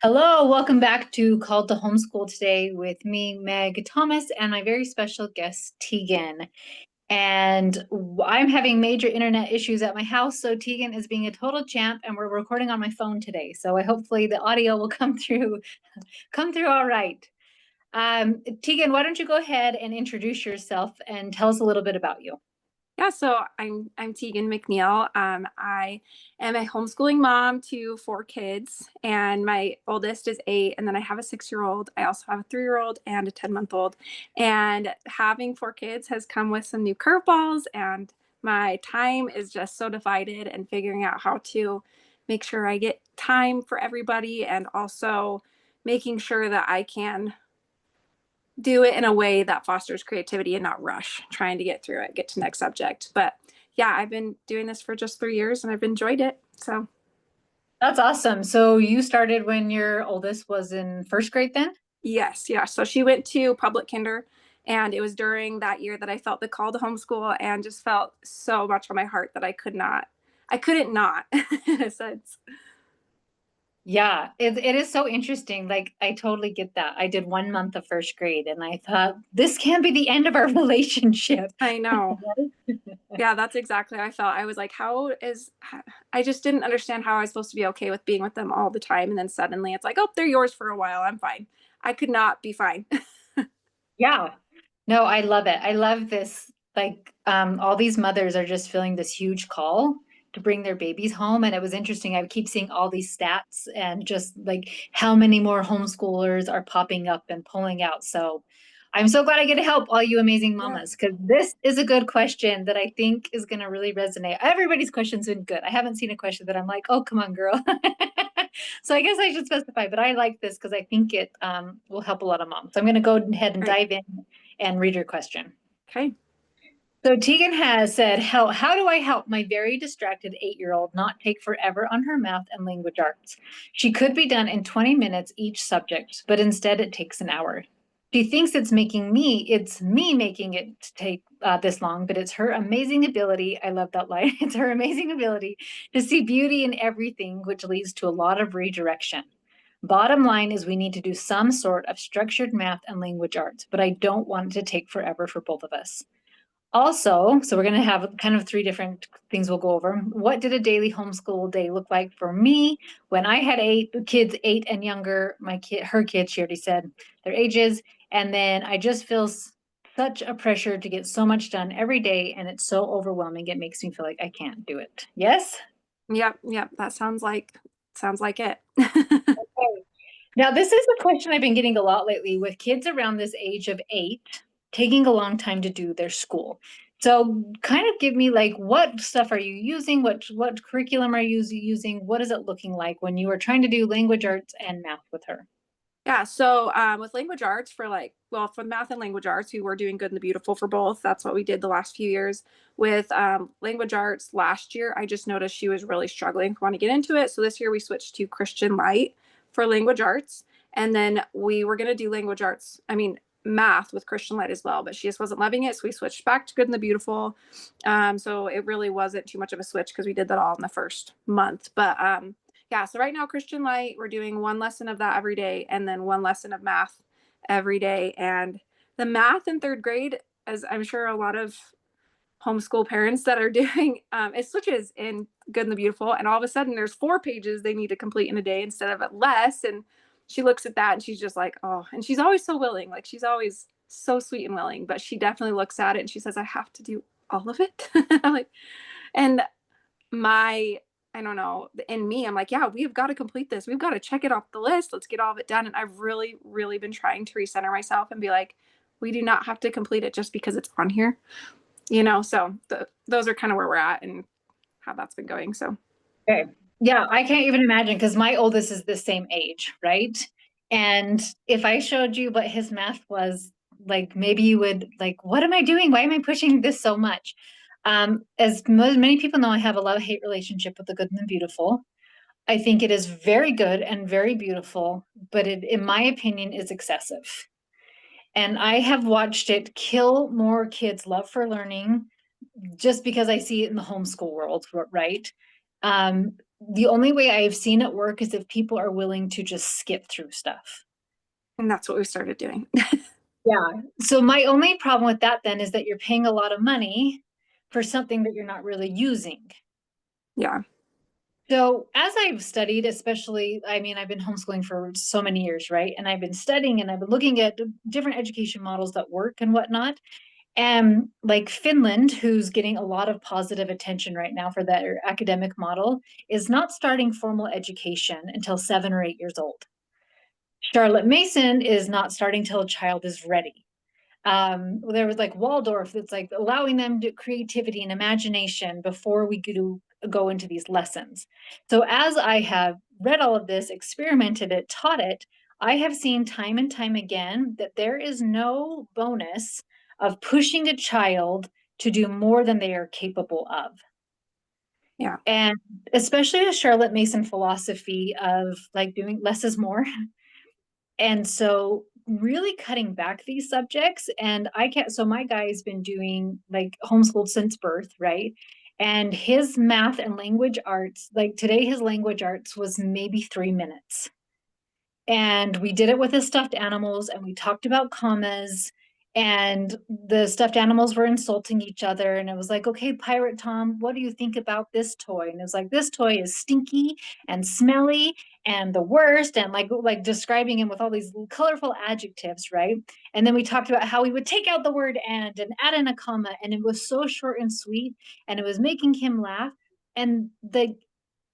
Hello, welcome back to Called to Homeschool today with me, Meg Thomas, and my very special guest, Tegan. I'm having major internet issues at my house, so Tegan is being a total champ, and we're recording on my phone today. So hopefully the audio will come through all right. Tegan, why don't you go ahead and introduce yourself and tell us a little bit about you? Yeah, so I'm Tegan McNeil. I am a homeschooling mom to four kids, and my oldest is 8, and then I have a 6-year-old. I also have a 3-year-old and a 10-month-old. And having four kids has come with some new curveballs, and my time is just so divided and figuring out how to make sure I get time for everybody and also making sure that I can do it in a way that fosters creativity and not rush trying to get through it, get to next subject. But yeah, I've been doing this for just 3 years and I've enjoyed it. So That's awesome. So you started when your oldest was in first grade then? yes, yeah. So she went to public kinder, and it was during that year that I felt the call to homeschool and just felt so much on my heart that I couldn't not in a sense. Yeah, it is so interesting. Like, I totally get that. I did 1 month of first grade and I thought, this can't be the end of our relationship. I know. Yeah, that's exactly how I felt. I was like, I just didn't understand how I was supposed to be okay with being with them all the time. And then suddenly it's like, oh, they're yours for a while. I'm fine. I could not be fine. Yeah. No, I love it. I love this. Like, all these mothers are just feeling this huge call to bring their babies home. And it was interesting. I keep seeing all these stats and just like how many more homeschoolers are popping up and pulling out. So I'm so glad I get to help all you amazing Yeah. mamas because this is a good question that I think is going to really resonate. Everybody's question's been good. I haven't seen a question that I'm like, oh, come on, girl. So I guess I should specify, but I like this because I think it will help a lot of moms. So I'm going to go ahead and Right. dive in and read your question. Okay. So Tegan has said, how do I help my very distracted 8-year-old not take forever on her math and language arts? She could be done in 20 minutes each subject, but instead it takes an hour. She thinks it's me making it take this long, but it's her amazing ability. I love that line. It's her amazing ability to see beauty in everything, which leads to a lot of redirection. Bottom line is we need to do some sort of structured math and language arts, but I don't want it to take forever for both of us. Also, so we're going to have kind of three different things we'll go over. What did a daily homeschool day look like for me when I had kids, 8 and younger? Her kids, she already said their ages. And then I just feel such a pressure to get so much done every day. And it's so overwhelming. It makes me feel like I can't do it. Yes? Yep. Yep. That sounds like it. Okay. Now, this is a question I've been getting a lot lately with kids around this age of 8 taking a long time to do their school. So, kind of give me like what stuff are you using? What curriculum are you using? What is it looking like when you are trying to do language arts and math with her? Yeah. So with language arts for math and language arts, we were doing good and the beautiful for both. That's what we did the last few years. With language arts last year, I just noticed she was really struggling to want to get into it. So this year we switched to Christian Light for language arts. And then we were going to do math with Christian Light as well, but she just wasn't loving it. So we switched back to good and the beautiful. So it really wasn't too much of a switch because we did that all in the first month. But yeah, so right now, Christian Light, we're doing one lesson of that every day and then one lesson of math every day. And the math in third grade, as I'm sure a lot of homeschool parents that are doing, it switches in Good and the Beautiful. And all of a sudden, there's 4 pages they need to complete in a day instead of less. And she looks at that and she's just like, oh, and she's always so willing. Like she's always so sweet and willing, but she definitely looks at it and she says, I have to do all of it. Like, and my I don't know, in me, I'm like, yeah, we've got to complete this. We've got to check it off the list. Let's get all of it done. And I've really, really been trying to recenter myself and be like, we do not have to complete it just because it's on here, So those are kind of where we're at and how that's been going. So Okay. Yeah, I can't even imagine because my oldest is the same age, right? And if I showed you what his math was, like maybe you would like, what am I doing? Why am I pushing this so much? As many people know, I have a love-hate relationship with the good and the beautiful. I think it is very good and very beautiful, but it, in my opinion, is excessive. And I have watched it kill more kids' love for learning just because I see it in the homeschool world, right? The only way I've seen it work is if people are willing to just skip through stuff. And that's what we started doing. Yeah. So my only problem with that then is that you're paying a lot of money for something that you're not really using. Yeah. So as I've studied, especially, I mean, I've been homeschooling for so many years, right? And I've been studying and I've been looking at different education models that work and whatnot. And like Finland, who's getting a lot of positive attention right now for their academic model, is not starting formal education until 7 or 8 years old. Charlotte Mason is not starting till a child is ready. There was like Waldorf that's like allowing them to creativity and imagination before we go into these lessons. So as I have read all of this, experimented it, taught it, I have seen time and time again that there is no bonus of pushing a child to do more than they are capable of. Yeah. And especially the Charlotte Mason philosophy of like doing less is more. And so really cutting back these subjects, and I can't, so my guy's been doing like homeschooled since birth, right? And his math and language arts, like today his language arts was maybe 3 minutes. And we did it with the stuffed animals and we talked about commas, and the stuffed animals were insulting each other, and it was like, okay, Pirate Tom, what do you think about this toy? And it was like, this toy is stinky and smelly and the worst, and like describing him with all these colorful adjectives, right? And then we talked about how we would take out the word and add in a comma, and it was so short and sweet, and it was making him laugh. And the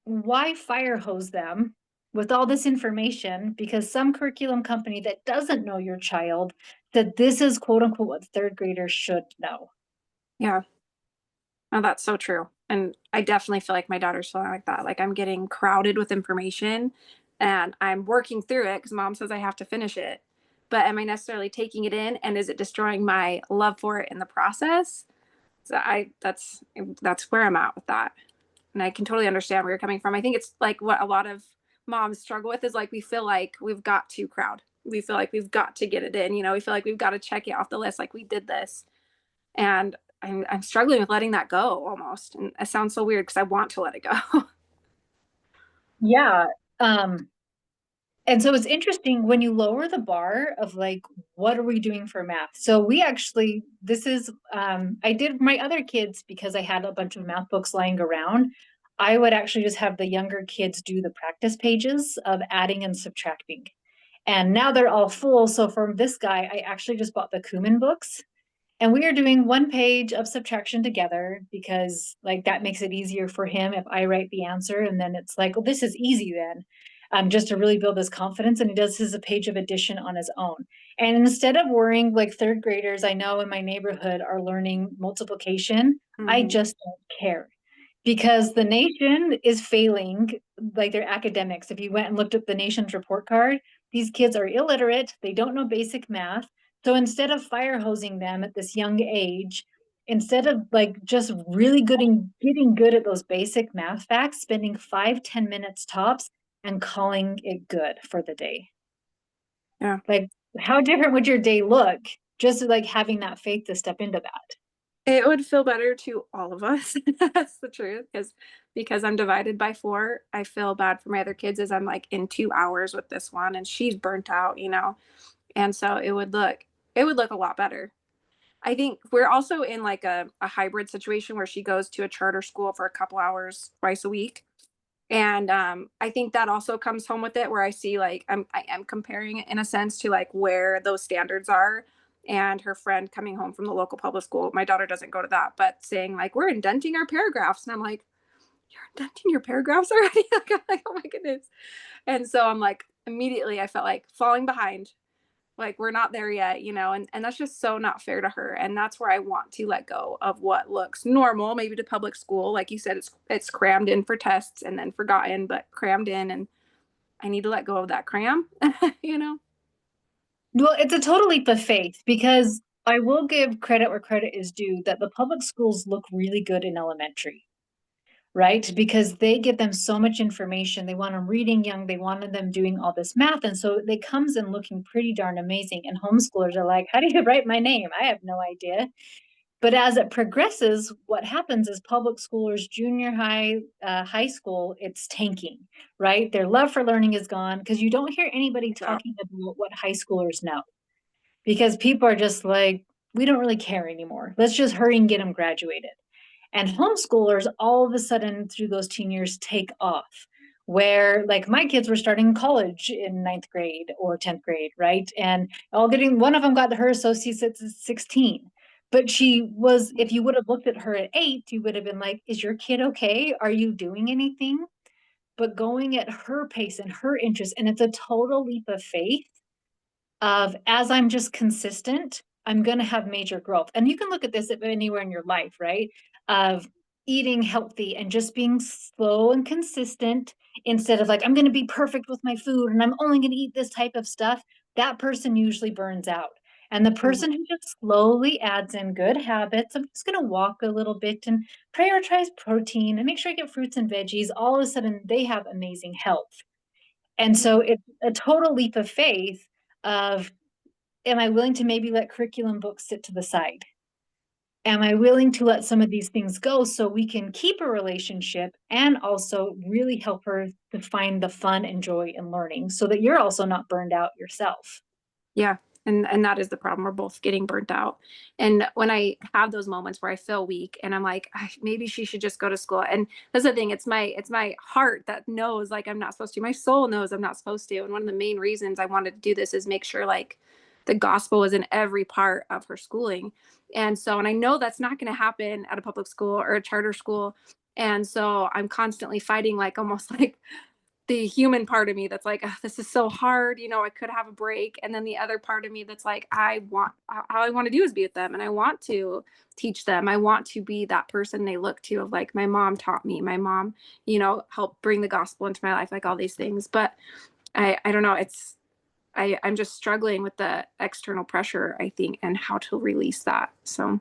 why fire hose them with all this information because some curriculum company that doesn't know your child that this is quote unquote what third graders should know. Yeah. Oh, that's so true. And I definitely feel like my daughter's feeling like that. Like I'm getting crowded with information and I'm working through it because mom says I have to finish it. But am I necessarily taking it in and is it destroying my love for it in the process? So that's where I'm at with that. And I can totally understand where you're coming from. I think it's like what a lot of moms struggle with is like we feel like we've got to crowd. We feel like we've got to get it in, we feel like we've got to check it off the list like we did this. And I'm struggling with letting that go almost. And it sounds so weird because I want to let it go. Yeah. Um, and so it's interesting when you lower the bar of like, what are we doing for math? So we actually, this is, I did my other kids because I had a bunch of math books lying around. I would actually just have the younger kids do the practice pages of adding and subtracting. And now they're all full. So from this guy, I actually just bought the Kuman books. And we are doing 1 page of subtraction together because like that makes it easier for him if I write the answer. And then it's like, well, this is easy then. Just to really build his confidence. And he does his a page of addition on his own. And instead of worrying like third graders I know in my neighborhood are learning multiplication, I Mm-hmm. just don't care because the nation is failing like their academics. If you went and looked up the nation's report card, these kids are illiterate, they don't know basic math. So instead of fire hosing them at this young age, instead of like just really good and getting good at those basic math facts, spending 5, 10 minutes tops and calling it good for the day. Yeah. Like, how different would your day look just like having that faith to step into that? It would feel better to all of us. That's the truth. Because I'm divided by four, I feel bad for my other kids as I'm like in 2 hours with this one and she's burnt out. And so it would look a lot better. I think we're also in like a hybrid situation where she goes to a charter school for a couple hours twice a week. And I think that also comes home with it where I see like I am comparing it in a sense to like where those standards are and her friend coming home from the local public school. My daughter doesn't go to that, but saying like we're indenting our paragraphs. And I'm like, you're indenting your paragraphs already? Like, I'm like, oh my goodness. And so I'm like, immediately I felt like falling behind, like we're not there yet. And that's just so not fair to her. And that's where I want to let go of what looks normal maybe to public school. Like you said, it's crammed in for tests and then forgotten, but crammed in. And I need to let go of that cram. you know Well, it's a total leap of faith because I will give credit where credit is due that the public schools look really good in elementary, right? Because they give them so much information. They want them reading young, they wanted them doing all this math. And so it comes in looking pretty darn amazing. And homeschoolers are like, how do you write my name? I have no idea. But as it progresses, what happens is public schoolers, junior high, high school, it's tanking, right? Their love for learning is gone because you don't hear anybody Yeah. talking about what high schoolers know because people are just like, we don't really care anymore. Let's just hurry and get them graduated. And homeschoolers all of a sudden through those teen years take off. Where like my kids were starting college in ninth grade or 10th grade, right? And all getting one of them got her associates at 16. But she was, if you would have looked at her at 8, you would have been like, is your kid okay? Are you doing anything? But going at her pace and her interest, and it's a total leap of faith of as I'm just consistent, I'm going to have major growth. And you can look at this anywhere in your life, right? Of eating healthy and just being slow and consistent instead of like, I'm going to be perfect with my food and I'm only going to eat this type of stuff. That person usually burns out. And the Mhm. person who just slowly adds in good habits, I'm just going to walk a little bit and prioritize protein and make sure I get fruits and veggies, all of a sudden they have amazing health. And so it's a total leap of faith of, am I willing to maybe let curriculum books sit to the side? Am I willing to let some of these things go so we can keep a relationship and also really help her to find the fun and joy in learning so that you're also not burned out yourself? Yeah. And that is the problem. We're both getting burnt out. And when I have those moments where I feel weak and I'm like, maybe she should just go to school. And that's the thing. It's my heart that knows like I'm not supposed to. My soul knows I'm not supposed to. And one of the main reasons I wanted to do this is make sure like the gospel is in every part of her schooling. And I know that's not going to happen at a public school or a charter school. And so I'm constantly fighting like almost like the human part of me that's like, "Ugh, this is so hard, I could have a break." And then the other part of me that's like, all I want to do is be with them and I want to teach them. I want to be that person they look to of like, my mom taught me, my mom, helped bring the gospel into my life, like all these things. But I don't know. I'm just struggling with the external pressure, I think, and how to release that. So,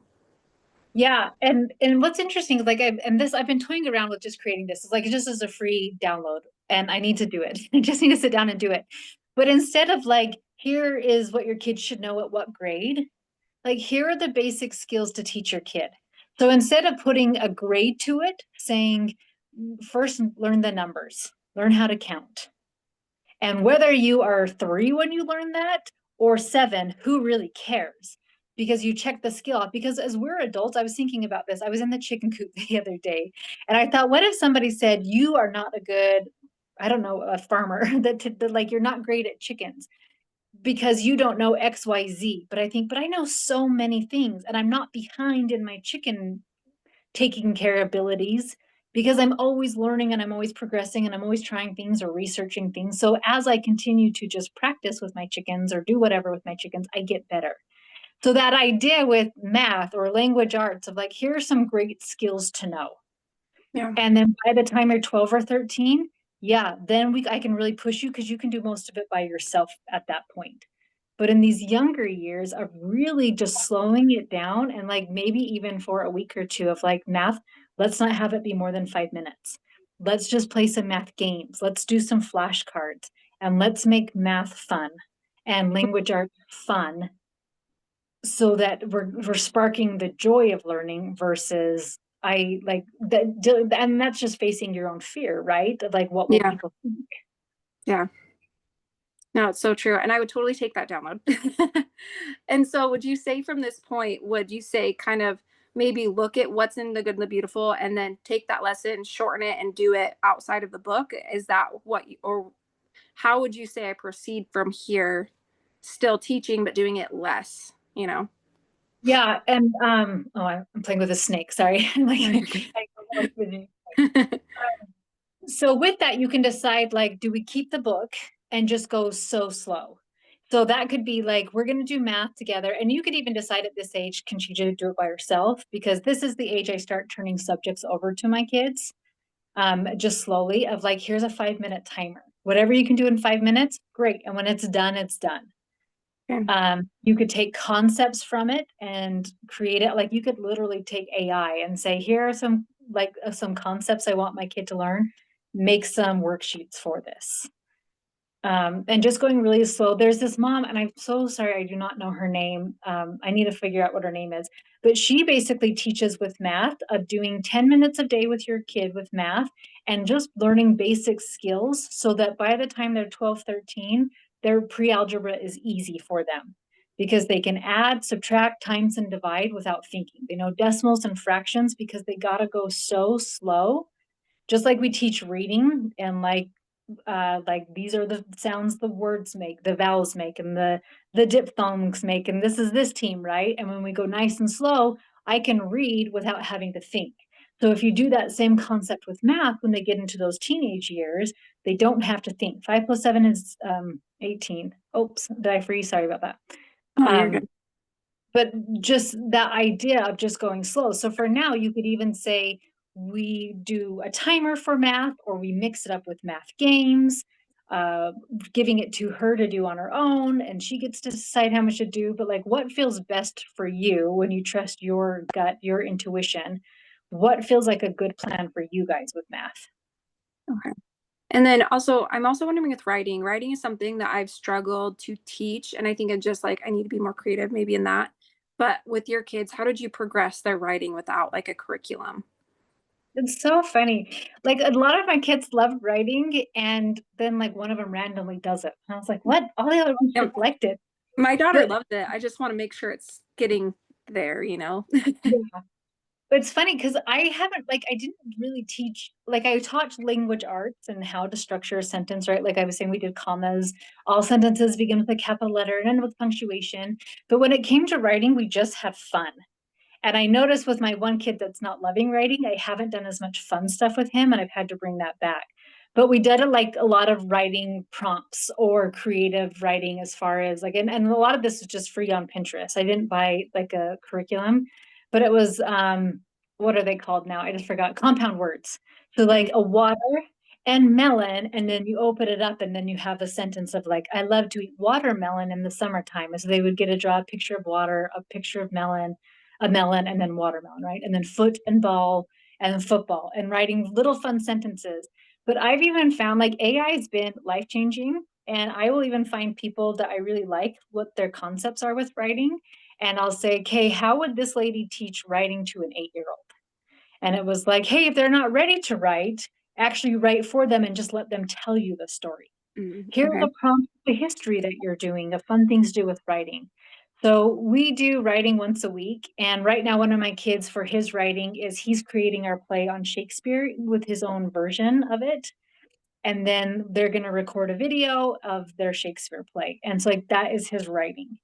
Yeah, and what's interesting is like I've been toying around with just creating this. It's like it just is a free download and I need to do it. I just need to sit down and do it. But instead of like, here is what your kids should know at what grade, like here are the basic skills to teach your kid. So instead of putting a grade to it, saying first learn the numbers, learn how to count. And whether you are 3 when you learn that or 7, who really cares? Because you check the skill off. Because as we're adults, I was thinking about this. I was in the chicken coop the other day, and I thought, what if somebody said, you are not a good, I don't know, a farmer, that like you're not great at chickens because you don't know XYZ. But I think, but I know so many things, and I'm not behind in my chicken taking care abilities because I'm always learning and I'm always progressing and I'm always trying things or researching things. So as I continue to just practice with my chickens or do whatever with my chickens, I get better. So that idea with math or language arts of like, here are some great skills to know. yeah. And then by the time you're 12 or 13, yeah, then I can really push you because you can do most of it by yourself at that point. But in these younger years of really just slowing it down and like maybe even for a week or two of like math, let's not have it be more than 5 minutes. Let's just play some math games. Let's do some flashcards and let's make math fun and language arts fun so that we're sparking the joy of learning versus I like that, and that's just facing your own fear, right? Like what will Yeah. people think? Yeah. No, it's so true. And I would totally take that download. And so would you say from this point, would you say kind of maybe look at what's in the good and the beautiful and then take that lesson, shorten it and do it outside of the book? Is that what you, or how would you say I proceed from here, still teaching, but doing it less? Yeah, and oh, I'm playing with a snake. Sorry. Like, No, you're good. so with that, you can decide like, do we keep the book and just go so slow? So that could be like, we're going to do math together. And you could even decide at this age, can she do it by herself? Because this is the age I start turning subjects over to my kids, just slowly of like, here's a 5 minute timer. Whatever you can do in 5 minutes, great. And when it's done, it's done. Okay. You could take concepts from it and create it. Like you could literally take AI and say, here are some some concepts I want my kid to learn. Make some worksheets for this. And just going really slow. There's this mom, and I'm so sorry, I do not know her name. I need to figure out what her name is. But she basically teaches with math of doing 10 minutes a day with your kid with math and just learning basic skills so that by the time they're 12, 13, their pre-algebra is easy for them because they can add, subtract, times, and divide without thinking. They know decimals and fractions because they got to go so slow. Just like we teach reading and like these are the sounds the words make, the vowels make, and the diphthongs make, and this is this team, right? And when we go nice and slow, I can read without having to think. So if you do that same concept with math, when they get into those teenage years, they don't have to think. 5 plus 7 is 18. Oops, did I freeze? Sorry about that. Oh, you're Um, good. but just that idea of just going slow. So for now, you could even say we do a timer for math, or we mix it up with math games, uh, giving it to her to do on her own, and she gets to decide how much to do. But like, what feels best for you when you trust your gut, your intuition? What feels like a good plan for you guys with math? Okay. And then also, I'm also wondering with writing. Writing is something that I've struggled to teach, and I think it's just like I need to be more creative maybe in that. But with your kids, how did you progress their writing without like a curriculum? It's so funny. Like a lot of my kids love writing, and then like one of them randomly does it. And I was like, what? All the other ones And neglected. my daughter But loved it. I just want to make sure it's getting there, you know? yeah, but it's funny because I haven't like I didn't really teach like I taught language arts and how to structure a sentence, right? Like I was saying, we did commas, all sentences begin with a capital letter and end with punctuation. But when it came to writing, we just had fun. And I noticed with my one kid that's not loving writing, I haven't done as much fun stuff with him, and I've had to bring that back. But we did like a lot of writing prompts or creative writing as far as like, and a lot of this is just free on Pinterest. I didn't buy like a curriculum, but it was, what are they called now? I just forgot. Compound words. So Mhm. like a water and melon, and then you open it up, and then you have a sentence of like, I love to eat watermelon in the summertime. And so they would get to draw a picture of water, a picture of melon, a melon, and then watermelon, right? And then foot and ball, and then football, and writing little fun sentences. But I've even found like AI has been life changing. And I will even find people that I really like what their concepts are with writing. And I'll say, okay, how would this lady teach writing to an 8 year old? And it was like, hey, if they're not ready to write, actually write for them and just let them tell you the story. Here's Okay. a prompt, the history that you're doing, the fun things to do with writing. So we do writing once a week. And right now, one of my kids for his writing is he's creating our play on Shakespeare with his own version of it. And then they're going to record a video of their Shakespeare play. And so like that is his writing.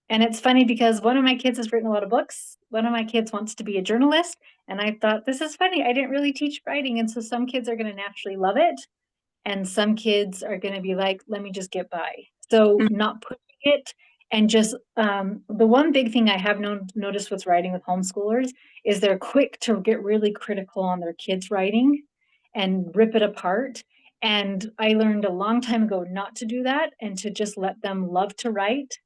And it's funny because one of my kids has written a lot of books. One of my kids wants to be a journalist. And I thought, this is funny. I didn't really teach writing. And so some kids are going to naturally love it, and some kids are going to be like, let me just get by. So Mm. not pushing it, and just the one big thing I have noticed with writing with homeschoolers is they're quick to get really critical on their kids writing and rip it apart. And I learned a long time ago not to do that and to just let them love to write.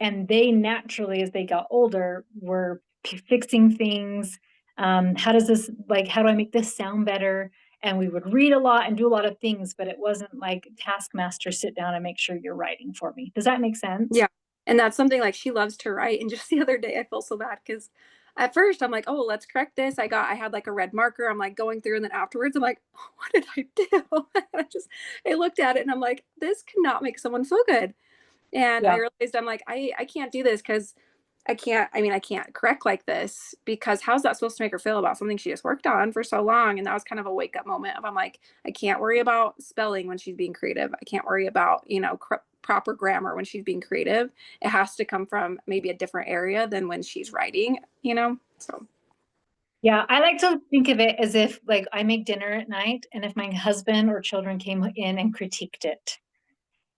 And they naturally, as they got older, were fixing things. How does this, like, how do I make this sound better? And we would read a lot and do a lot of things, but it wasn't like taskmaster, sit down and make sure you're writing for me. Does that make sense? Yeah. And that's something like she loves to write. And just the other day, I feel so bad because at first I'm like, oh, let's correct this. I had like a red marker. I'm like going through. And then afterwards, I'm like, oh, what did I do? I looked at it and I'm like, this cannot make someone feel good. And I Yeah. realized I'm like, I can't do this because I can't correct like this because how's that supposed to make her feel about something she just worked on for so long? And that was kind of a wake up moment of I'm like, I can't worry about spelling when she's being creative. I can't worry about, proper grammar when she's being creative. It has to come from maybe a different area than when she's writing. So, Yeah, I like to think of it as if like I make dinner at night, and if my husband or children came in and critiqued it.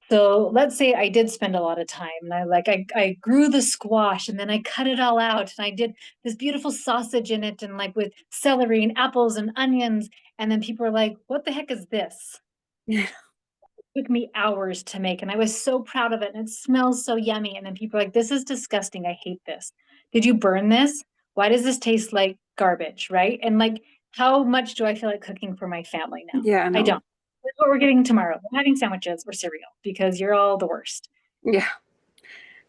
So let's say I did spend a lot of time and I grew the squash and then I cut it all out and I did this beautiful sausage in it and like with celery and apples and onions. And then people are like, what the heck is this? yeah. It took me hours to make and I was so proud of it and it smells so yummy. And then people are like, this is disgusting. I hate this. Did you burn this? Why does this taste like garbage? Right. And like, how much do I feel like cooking for my family now? Yeah, I no. don't. what we're getting tomorrow. We're having sandwiches or cereal because you're all the worst. Yeah.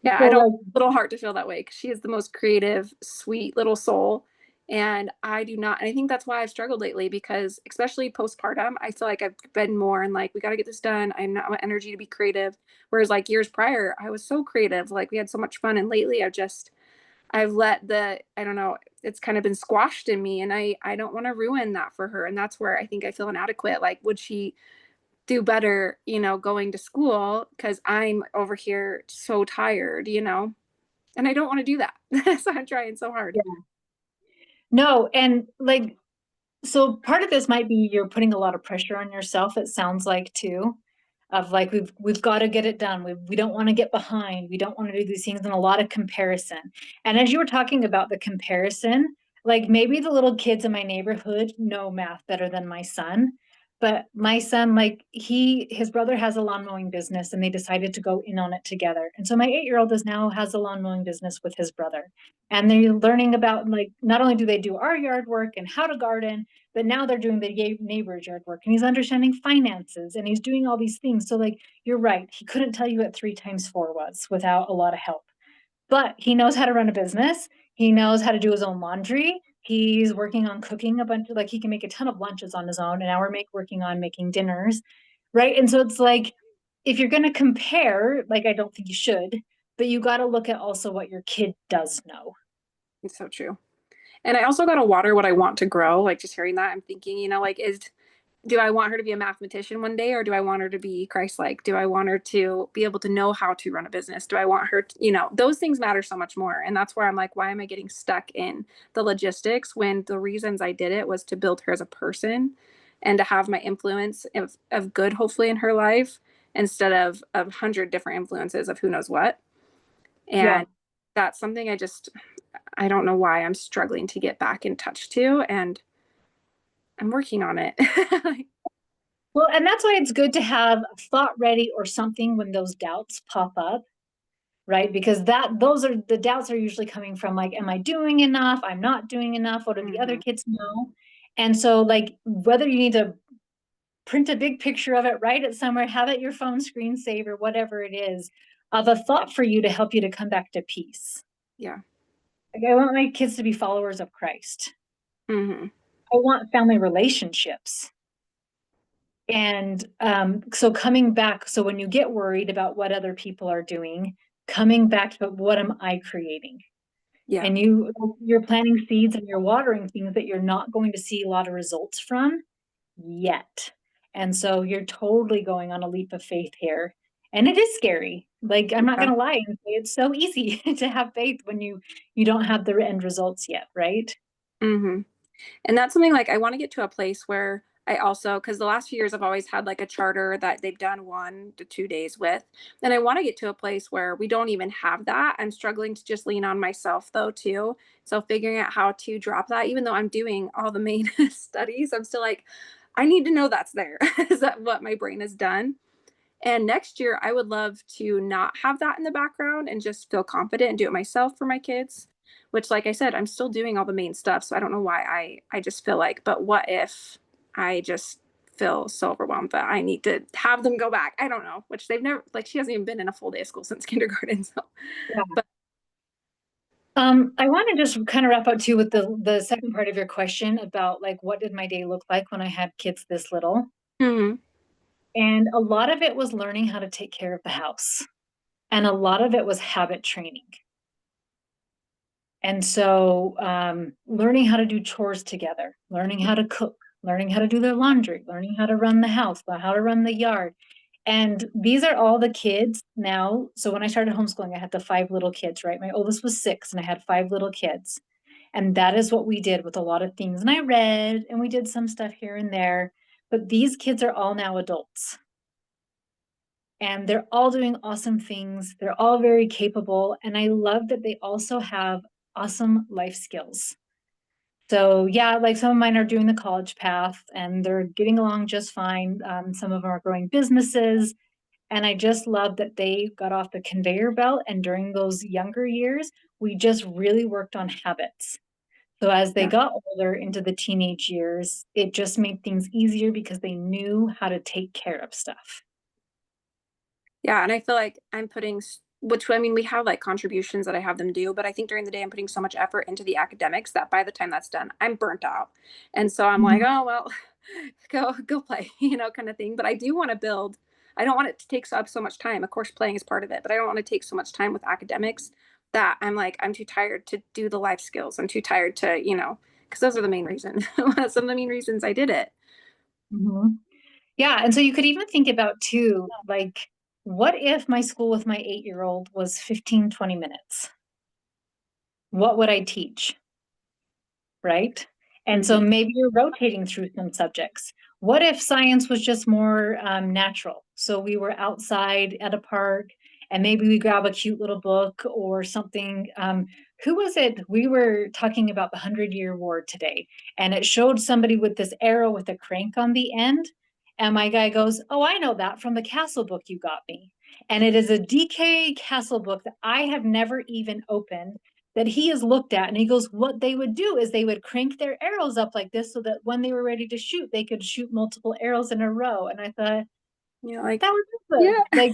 Yeah, So I don't like, little heart to feel that way because she is the most creative, sweet little soul. And I do not, and I think that's why I've struggled lately because especially postpartum, I feel like I've been more and like, we got to get this done. I'm not my energy to be creative. Whereas like years prior, I was so creative. Like we had so much fun. And lately I've let I don't know, it's kind of been squashed in me and I don't want to ruin that for her. And that's where I think I feel inadequate. Like, would she do better, going to school because I'm over here so tired. And I don't want to do that. So I'm trying so hard. yeah. No, and like, so part of this might be you're putting a lot of pressure on yourself, it sounds like too, of like we've got to get it done. We don't want to get behind. We don't want to do these things and a lot of comparison. And as you were talking about the comparison, like maybe the little kids in my neighborhood know math better than my son. But my son, like his brother has a lawn mowing business and they decided to go in on it together. And so my 8-year-old is now has a lawn mowing business with his brother. And they're learning about like, not only do they do our yard work and how to garden, but now they're doing the neighbor's yard work and he's understanding finances and he's doing all these things. So like, you're right. He couldn't tell you what 3 times 4 was without a lot of help, but he knows how to run a business. He knows how to do his own laundry. He's working on cooking a bunch, like he can make a ton of lunches on his own. And now we're working on making dinners. Right. And so it's like, if you're going to compare, like, I don't think you should, but you got to look at also what your kid does know. It's so true. And I also got to water what I want to grow. Like just hearing that, I'm thinking, like, do I want her to be a mathematician one day or do I want her to be Christ-like? Do I want her to be able to know how to run a business? Do I want her to, those things matter so much more. And that's where I'm like, why am I getting stuck in the logistics when the reasons I did it was to build her as a person and to have my influence of good, hopefully, in her life instead of 100 different influences of who knows what. Yeah. And that's something I don't know why I'm struggling to get back in touch to. And I'm working on it. Well, and that's why it's good to have a thought ready or something when those doubts pop up, right? Because those are the doubts are usually coming from like, am I doing enough? I'm not doing enough. What do the other Mhm. kids know? And so like whether you need to print a big picture of it, write it somewhere, have it your phone screensaver, whatever it is, of a thought for you to help you to come back to peace. Yeah. Like I want my kids to be followers of Christ. Hmm. I want family relationships. And so coming back, so when you get worried about what other people are doing, coming back to what am I creating? Yeah. And you're planting seeds and you're watering things that you're not going to see a lot of results from yet. And so you're totally going on a leap of faith here. And it is scary. Like I'm not Yeah. gonna lie and say it's so easy to have faith when you don't have the end results yet, right? Hmm. And that's something like I want to get to a place where I also, because the last few years I've always had like a charter that they've done 1 to 2 days with. And I want to get to a place where we don't even have that. I'm struggling to just lean on myself though, too. So figuring out how to drop that, even though I'm doing all the main studies, I'm still like, I need to know that's there. Is that what my brain has done? And next year, I would love to not have that in the background and just feel confident and do it myself for my kids, which, like I said, I'm still doing all the main stuff. So I don't know why I just feel like, but what if I just feel so overwhelmed that I need to have them go back? I don't know, which they've never, like, she hasn't even been in a full day of school since kindergarten. So, Yeah. but I want to just kind of wrap up too with the second part of your question about like what did my day look like when I had kids this little? mhm, And a lot of it was learning how to take care of the house. And a lot of it was habit training. And so learning how to do chores together, learning how to cook, learning how to do their laundry, learning how to run the house, how to run the yard. And these are all the kids now. So when I started homeschooling, I had the 5 little kids, right? My oldest was 6 and I had 5 little kids. And that is what we did with a lot of things. And I read and we did some stuff here and there. But these kids are all now adults and they're all doing awesome things. They're all very capable. And I love that they also have awesome life skills. So, yeah, like some of mine are doing the college path and they're getting along just fine. Some of them are growing businesses. And I just love that they got off the conveyor belt. And during those younger years, we just really worked on habits. So as they Yeah. got older into the teenage years, it just made things easier because they knew how to take care of stuff. Yeah, and I feel like I'm putting, which I mean, we have like contributions that I have them do, but I think during the day I'm putting so much effort into the academics that by the time that's done, I'm burnt out. And so I'm like, Mhm, oh well, go play, kind of thing. But I do want to build. I don't want it to take up so much time. Of course, playing is part of it, but I don't want to take so much time with academics that I'm like, I'm too tired to do the life skills. I'm too tired to, because those are the main reason. Some of the main reasons I did it. mhm. Yeah, and so you could even think about too, like, what if my school with my 8-year-old was 15, 20 minutes? What would I teach? Right? And so Hmm. maybe you're rotating through some subjects. What if science was just more natural? So we were outside at a park and maybe we grab a cute little book or something. Who was it? We were talking about the 100-Year War today, and it showed somebody with this arrow with a crank on the end. And my guy goes, "Oh, I know that from the castle book you got me." And it is a DK castle book that I have never even opened, that he has looked at, and he goes, what they would do is they would crank their arrows up like this so that when they were ready to shoot, they could shoot multiple arrows in a row. And I thought, Like, that was good. yeah, Like,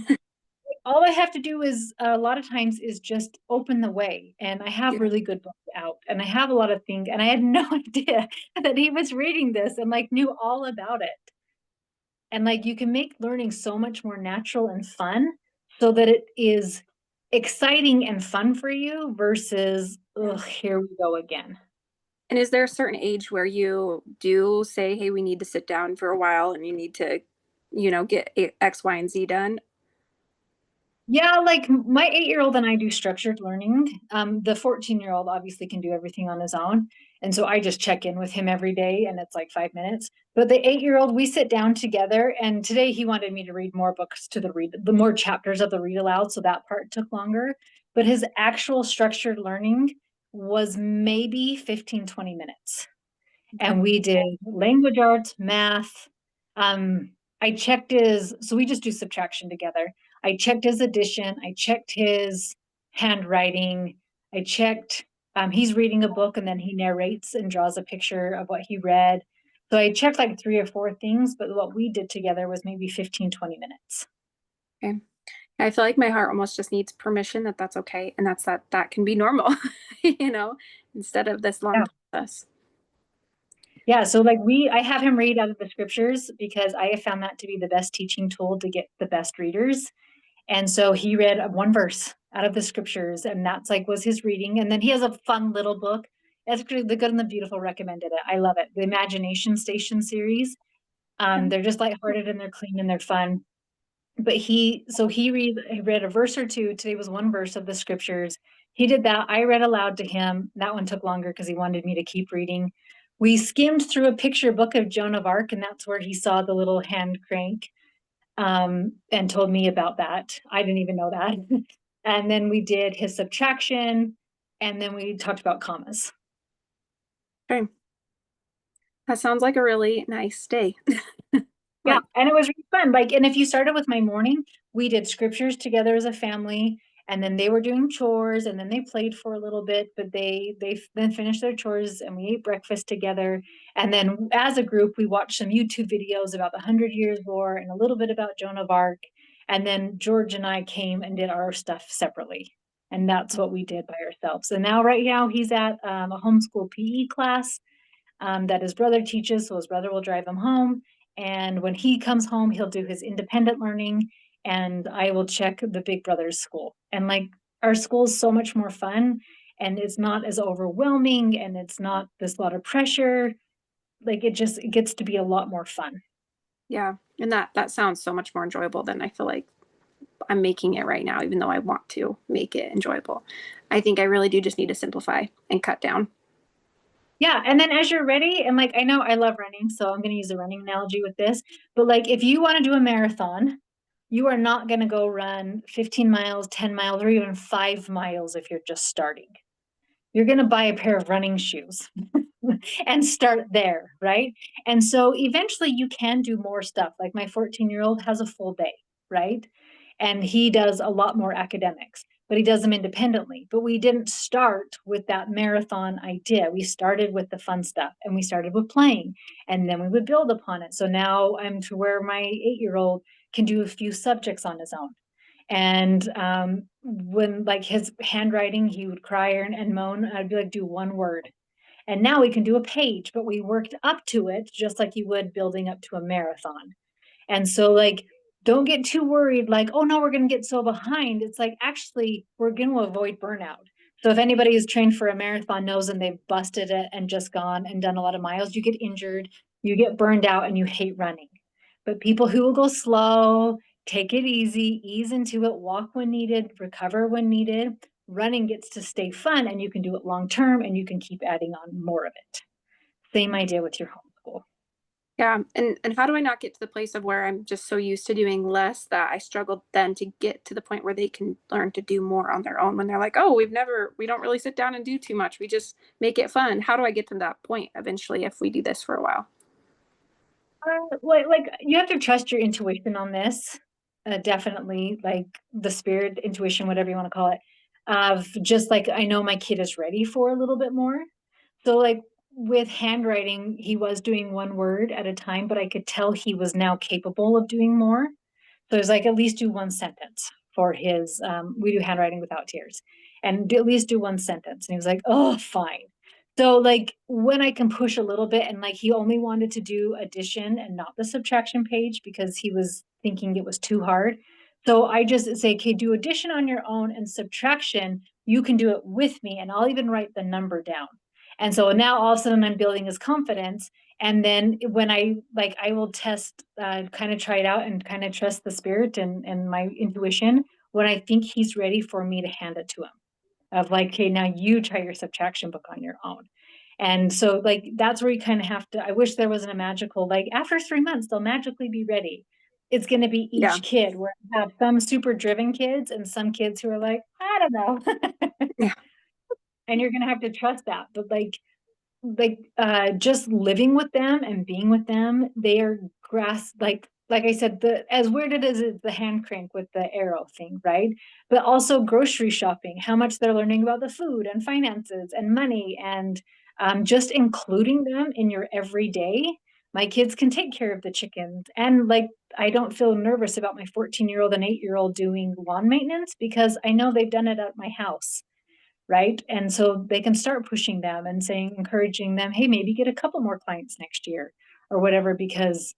all I have to do is a lot of times is just open the way. And I have yeah. really good books out and I have a lot of things. And I had no idea that he was reading this and like knew all about it. And like you can make learning so much more natural and fun so that it is exciting and fun for you versus, Yeah. ugh, here we go again. And is there a certain age where you do say, hey, we need to sit down for a while and you need to, get X, Y, and Z done? Yeah, like my 8-year-old and I do structured learning. The 14-year-old obviously can do everything on his own. And so I just check in with him every day and it's like 5 minutes. But the 8-year-old, we sit down together. And today he wanted me to read more books to the more chapters of the read aloud. So that part took longer. But his actual structured learning was maybe 15, 20 minutes, Okay. and we did language arts, math. I checked his, so we just do subtraction together. I checked his addition, I checked his handwriting, I checked, he's reading a book and then he narrates and draws a picture of what he read. So I checked like 3 or 4 things, but what we did together was maybe 15, 20 minutes. Okay. I feel like my heart almost just needs permission that that's okay. And that can be normal, you know, instead of this long Yeah. process. Yeah, so like I have him read out of the scriptures because I have found that to be the best teaching tool to get the best readers. And so he read one verse out of the scriptures, and that's like was his reading. And then he has a fun little book. That's The Good and the Beautiful recommended it. I love it. The Imagination Station series. Okay. They're just lighthearted and they're clean and they're fun. But he read a verse or two. Today was one verse of the scriptures. He did that. I read aloud to him. That one took longer because he wanted me to keep reading. We skimmed through a picture book of Joan of Arc, and that's where he saw the little hand crank, and told me about that. I didn't even know that. And then we did his subtraction, and then we talked about commas. Okay. That sounds like a really nice day. Yeah, Like, and it was really fun. Like, and if you started with my morning, we did scriptures together as a family, and then they were doing chores, and then they played for a little bit, but they then finished their chores, and we ate breakfast together. And then as a group, we watched some YouTube videos about the 100 Years War and a little bit about Joan of Arc. And then George and I came and did our stuff separately. And that's what we did by ourselves. And now, right now, he's at a homeschool PE class that his brother teaches. So his brother will drive him home. And when he comes home, he'll do his independent learning, and I will check the big brother's school. And like our school is so much more fun, and it's not as overwhelming, and it's not this lot of pressure. Like it gets to be a lot more fun. yeah. And that sounds so much more enjoyable than I feel like I'm making it right now, even though I want to make it enjoyable. I think I really do just need to simplify and cut down. Yeah, and then as you're ready, and like I know I love running, so I'm going to use a running analogy with this, but like if you want to do a marathon, you are not going to go run 15 miles, 10 miles, or even 5 miles if you're just starting. You're going to buy a pair of running shoes and start there, right? And so eventually you can do more stuff. Like my 14-year-old has a full day, right? And he does a lot more academics. but he does them independently. But we didn't start with that marathon idea. We started with the fun stuff and we started with playing, and then we would build upon it. So now I'm to where my 8-year-old can do a few subjects on his own. And when like his handwriting, he would cry and moan. I'd be like, do one word. And now we can do a page, but we worked up to it just like you would building up to a marathon. And so, like, don't get too worried, like, oh no, we're going to get so behind. It's like, actually, we're going to avoid burnout. So, if anybody is trained for a marathon knows and they've busted it and just gone and done a lot of miles, you get injured, you get burned out, and you hate running. But people who will go slow, take it easy, ease into it, walk when needed, recover when needed, running gets to stay fun and you can do it long term and you can keep adding on more of it. Same idea with your homeschool. Yeah. And how do I not get to the place of where I'm just so used to doing less that I struggle then to get to the point where they can learn to do more on their own when they're like, oh, we don't really sit down and do too much. We just make it fun. How do I get to that point eventually if we do this for a while? Like you have to trust your intuition on this. Definitely, like the spirit, intuition, whatever you want to call it. Of just like I know my kid is ready for a little bit more. So like with handwriting, he was doing one word at a time, but I could tell he was now capable of doing more. So it's like at least do one sentence for his. We do handwriting without tears, and at least do one sentence. And he was like, "Oh, fine." So like when I can push a little bit, and like he only wanted to do addition and not the subtraction page because he was thinking it was too hard. So I just say, "Okay, do addition on your own and subtraction. You can do it with me, and I'll even write the number down." And so now all of a sudden I'm building his confidence, and then when I like I will test kind of try it out and kind of trust the spirit and my intuition when I think he's ready for me to hand it to him of like, okay, now you try your subtraction book on your own. And so like that's where you kind of have to, I wish there wasn't a magical like after 3 months they'll magically be ready. It's going to be Yeah. each kid where you have some super driven kids and some kids who are like, I don't know. Yeah. And you're going to have to trust that, but just living with them and being with them, they are like I said, the as weird it is the hand crank with the arrow thing, right? But also grocery shopping, how much they're learning about the food and finances and money and just including them in your everyday. My kids can take care of the chickens, and like I don't feel nervous about my 14-year-old and 8-year-old doing lawn maintenance because I know they've done it at my house, right? And so they can start pushing them and saying, encouraging them, hey, maybe get a couple more clients next year or whatever, because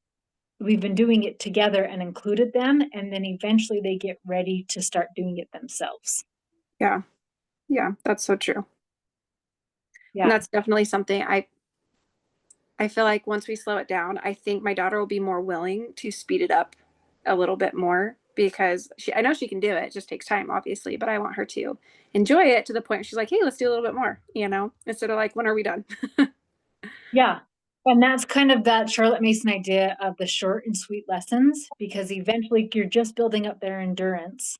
we've been doing it together and included them. And then eventually they get ready to start doing it themselves. Yeah. Yeah. That's so true. And Yeah. that's definitely something I feel like once we slow it down, I think my daughter will be more willing to speed it up a little bit more because I know she can do it. It just takes time, obviously, but I want her to enjoy it to the point where she's like, hey, let's do a little bit more, instead of like, when are we done? Yeah. And that's kind of that Charlotte Mason idea of the short and sweet lessons, because eventually you're just building up their endurance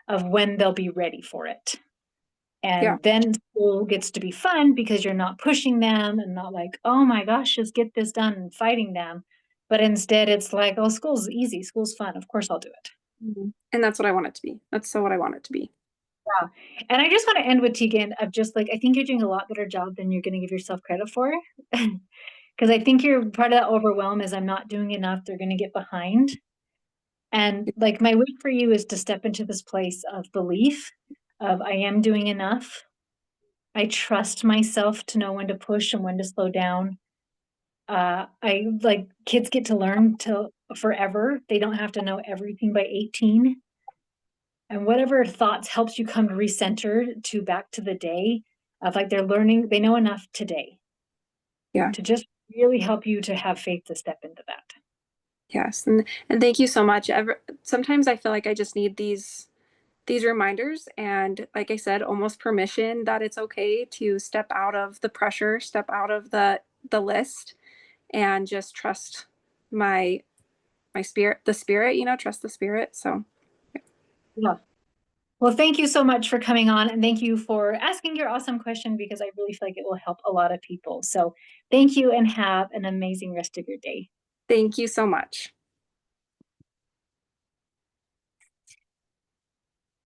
of when they'll be ready for it. Yeah. And then school gets to be fun because you're not pushing them and not like, oh my gosh, just get this done and fighting them. But instead, it's like, oh, school's easy, school's fun. Of course, I'll do it. Mhm. And that's what I want it to be. That's so what I want it to be. Yeah. And I just want to end with Tegan of just like, I think you're doing a lot better job than you're going to give yourself credit for. Because I think you're part of that overwhelm is I'm not doing enough. They're going to get behind. And like my wish for you is to step into this place of belief of I am doing enough. I trust myself to know when to push and when to slow down. I like kids get to learn till forever. They don't have to know everything by 18. And whatever thoughts helps you come recenter to back to the day of like they're learning, they know enough today Yeah. to just really help you to have faith to step into that. Yes. And thank you so much. Sometimes I feel like I just need these reminders and like I said, almost permission that it's okay to step out of the pressure, step out of the list and just trust my spirit, trust the spirit. So Yeah. Well, thank you so much for coming on and thank you for asking your awesome question because I really feel like it will help a lot of people. So thank you and have an amazing rest of your day. thank you so much.